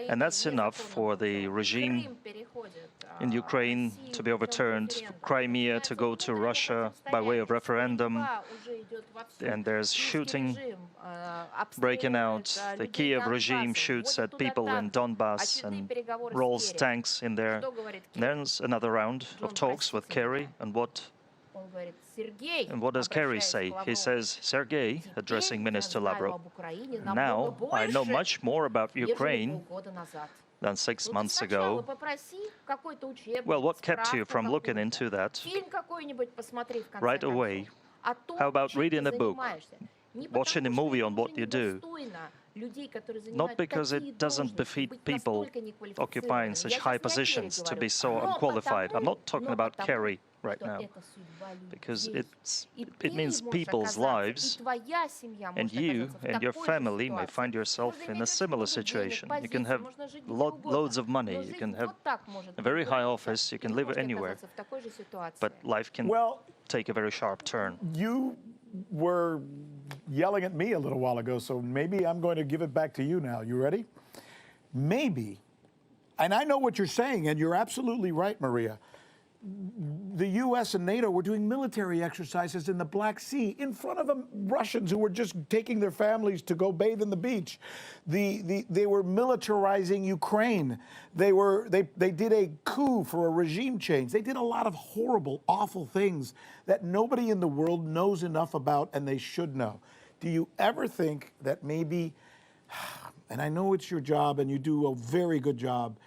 And that's enough for the regime in Ukraine to be overturned, Crimea to go to Russia by way of referendum, and there's shooting breaking out. The Kiev regime shoots at people in Donbass and rolls tanks in there. And there's another round of talks with Kerry, and what does Kerry say? He says, Sergei, addressing Minister Lavrov, now I know much more about Ukraine than 6 months ago. Well, what kept you from looking into that right away? How about reading a book, watching a movie on what you do? Not because it doesn't befit people occupying such high positions to be so unqualified. I'm not talking about Kerry right now, because it means people's lives, and you and your family may find yourself in a similar situation. You can have loads of money, you can have a very high office, you can live anywhere, but life can take a very sharp turn. You were yelling at me a little while ago, so maybe I'm going to give it back to you now. You ready? Maybe, and I know what you're saying, and you're absolutely right, Maria. The U.S. and NATO were doing military exercises in the Black Sea in front of Russians who were just taking their families to go bathe in the beach. They were militarizing Ukraine. They did a coup for a regime change. They did a lot of horrible, awful things that nobody in the world knows enough about, and they should know. Do you ever think that maybe, and I know it's your job and you do a very good job,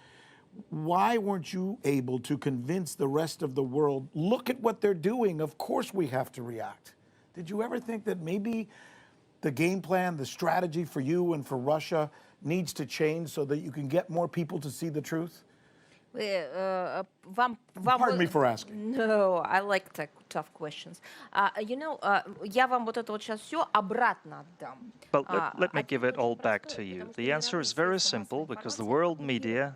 why weren't you able to convince the rest of the world, look at what they're doing, of course we have to react? Did you ever think that maybe the game plan, the strategy for you and for Russia needs to change so that you can get more people to see the truth? Pardon me for asking. No, I like tough questions. You know, я вам вот это вот сейчас все обратно отдам. But let me give it all back to you. The answer is very simple, because the world media